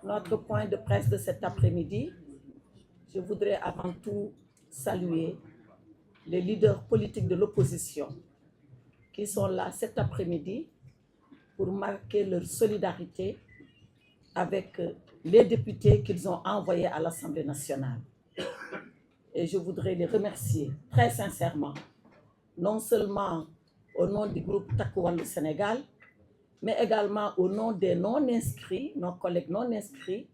notre point de presse de cet après-midi, je voudrais avant tout saluer les leaders politiques de l'opposition qui sont là cet après-midi pour marquer leur solidarité avec les députés qu'ils ont envoyés à l'Assemblée nationale. Et je voudrais les remercier très sincèrement, non seulement au nom du groupe Takku Wallu Sénégal, mais également au nom des non-inscrits, nos collègues non-inscrits,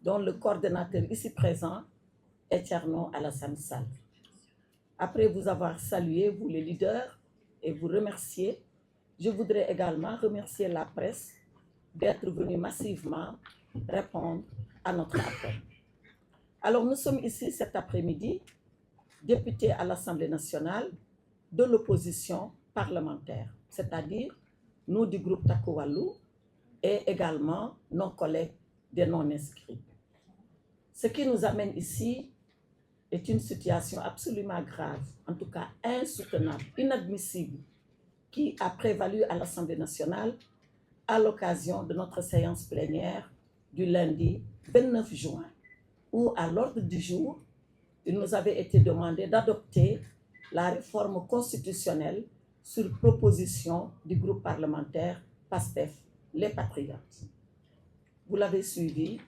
dont le coordonnateur ici présent est Thierno Alassane Sall. Après vous avoir salué, vous les leaders, et vous remercier, je voudrais également remercier la presse d'être venue massivement répondre à notre appel. Alors nous sommes ici cet après-midi, députés à l'Assemblée nationale de l'opposition parlementaire, c'est-à-dire nous du groupe Takku Wallu et également nos collègues des non-inscrits. Ce qui nous amène ici est une situation absolument grave, en tout cas insoutenable, inadmissible, qui a prévalu à l'Assemblée nationale à l'occasion de notre séance plénière du lundi 29 juin, où à l'ordre du jour, il nous avait été demandé d'adopter la réforme constitutionnelle sur proposition du groupe parlementaire PASTEF, les Patriotes. Vous l'avez suivi,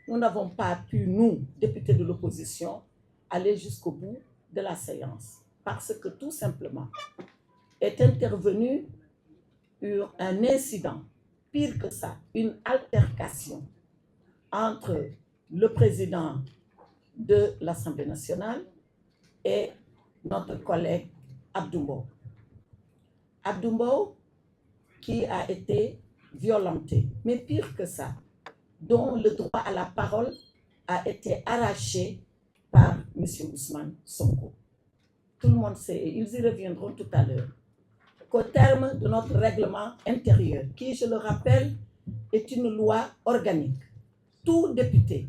nous n'avons pas pu, nous, députés de l'opposition, aller jusqu'au bout de la séance, parce que tout simplement est intervenu un incident, pire que ça, une altercation entre le président de l'Assemblée nationale et notre collègue Abdou Mbow. Abdou Mbow qui a été violenté, mais pire que ça, dont le droit à la parole a été arraché par M. Ousmane Sonko. Tout le monde sait, et ils y reviendront tout à l'heure, qu'au terme de notre règlement intérieur, qui, je le rappelle, est une loi organique, tout député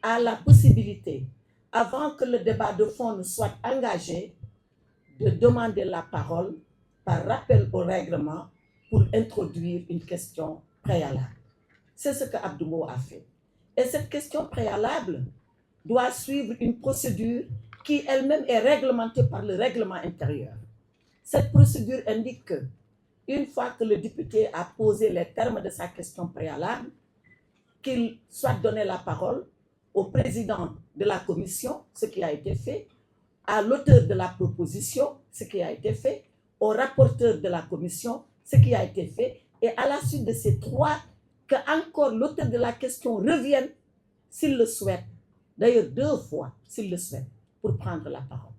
a la possibilité, avant que le débat de fond ne soit engagé, de demander la parole par rappel au règlement pour introduire une question préalable. C'est ce que Abdou Mbow a fait. Et cette question préalable doit suivre une procédure qui elle-même est réglementée par le règlement intérieur. Cette procédure indique que, une fois que le député a posé les termes de sa question préalable, qu'il soit donné la parole au président de la commission, ce qui a été fait, à l'auteur de la proposition, ce qui a été fait, au rapporteur de la commission, ce qui a été fait, et à la suite de ces trois, que encore l'auteur de la question revienne, s'il le souhaite, d'ailleurs 2 fois, s'il le souhaite, pour prendre la parole.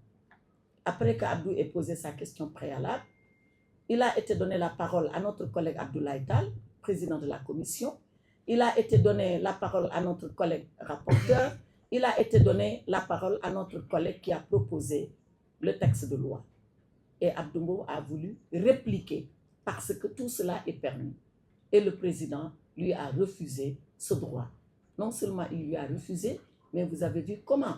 Après qu'Abdou ait posé sa question préalable, il a été donné la parole à notre collègue Abdoulaye Tall, président de la commission. Il a été donné la parole à notre collègue rapporteur. Il a été donné la parole à notre collègue qui a proposé le texte de loi. Et Abdou Mbow a voulu répliquer parce que tout cela est permis. Et le président lui a refusé ce droit. Non seulement il lui a refusé, mais vous avez vu comment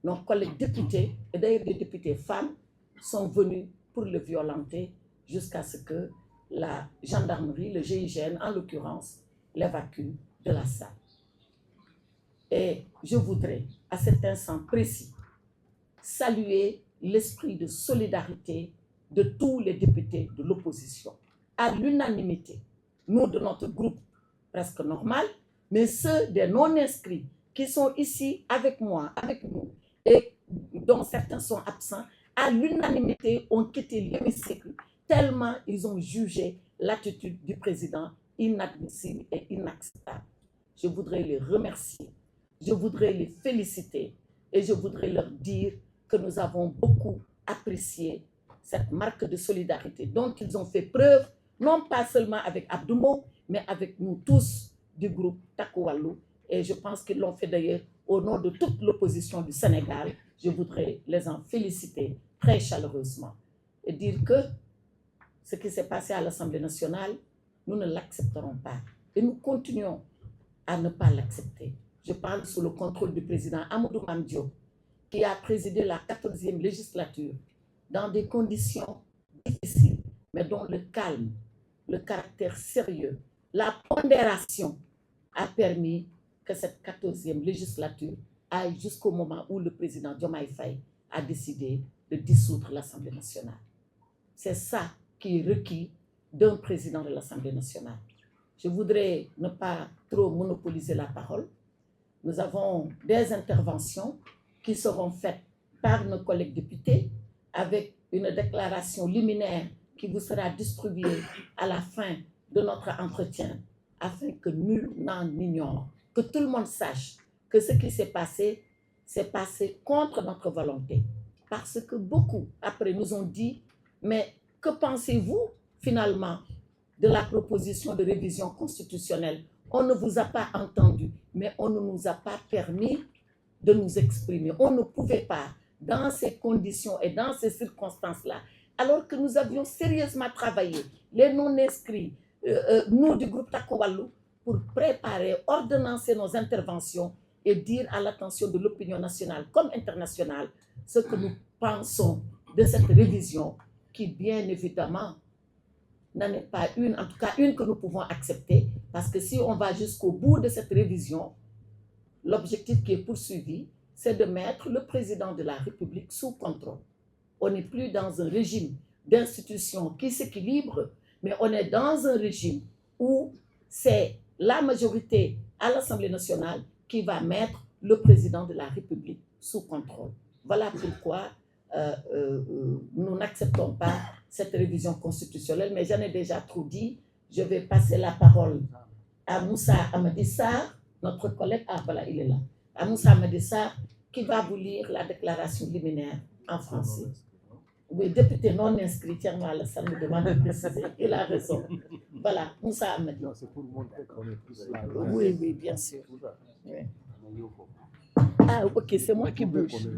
nos collègues députés, et d'ailleurs des députés femmes, sont venus pour le violenter jusqu'à ce que la gendarmerie, le GIGN en l'occurrence, l'évacue de la salle. Et je voudrais, à cet instant précis, saluer l'esprit de solidarité de tous les députés de l'opposition. À l'unanimité, nous de notre groupe presque normal, mais ceux des non-inscrits qui sont ici avec moi, avec nous, et dont certains sont absents, à l'unanimité ont quitté l'hémicycle tellement ils ont jugé l'attitude du président inadmissible et inacceptable. Je voudrais les remercier, je voudrais les féliciter et je voudrais leur dire que nous avons beaucoup apprécié cette marque de solidarité dont ils ont fait preuve, non pas seulement avec Abdou Mbow, mais avec nous tous du groupe Takku Wallu. Et je pense qu'ils l'ont fait d'ailleurs au nom de toute l'opposition du Sénégal. Je voudrais les en féliciter très chaleureusement et dire que ce qui s'est passé à l'Assemblée nationale, nous ne l'accepterons pas. Et nous continuons à ne pas l'accepter. Je parle sous le contrôle du président Amadou Mame Diop, qui a présidé la 14e législature dans des conditions difficiles, mais dont le calme, le caractère sérieux, la pondération a permis que cette 14e législature aille jusqu'au moment où le président Diomaye Faye a décidé de dissoudre l'Assemblée nationale. C'est ça qui est requis d'un président de l'Assemblée nationale. Je voudrais ne pas trop monopoliser la parole. Nous avons des interventions qui seront faites par nos collègues députés avec une déclaration liminaire qui vous sera distribuée à la fin de notre entretien afin que nul n'en ignore, que tout le monde sache que ce qui s'est passé contre notre volonté. Parce que beaucoup, après, nous ont dit, mais que pensez-vous finalement de la proposition de révision constitutionnelle? On ne vous a pas entendu, mais on ne nous a pas permis de nous exprimer. On ne pouvait pas, dans ces conditions et dans ces circonstances-là, alors que nous avions sérieusement travaillé, les non-inscrits, nous du groupe Takku Wallu, pour préparer, ordonnancer nos interventions et dire à l'attention de l'opinion nationale comme internationale ce que nous pensons de cette révision qui, bien évidemment, n'en est pas une, en tout cas une que nous pouvons accepter, parce que si on va jusqu'au bout de cette révision, l'objectif qui est poursuivi, c'est de mettre le président de la République sous contrôle. On n'est plus dans un régime d'institutions qui s'équilibre, mais on est dans un régime où c'est la majorité à l'Assemblée nationale qui va mettre le président de la République sous contrôle. Voilà pourquoi nous n'acceptons pas cette révision constitutionnelle, mais j'en ai déjà trop dit. Je vais passer la parole à Moussa Amadi Sarr, notre collègue, voilà, il est là, à Moussa Amadi Sarr, qui va vous lire la déclaration liminaire en français. Oui, député non inscrit, tiens-moi à la salle, me demande de préciser, il a raison. Voilà, Moussa Amadi. Non, c'est pour montrer qu'on est tous là. Oui, oui, bien sûr. Oui. Ah, ok, c'est moi qui bouge.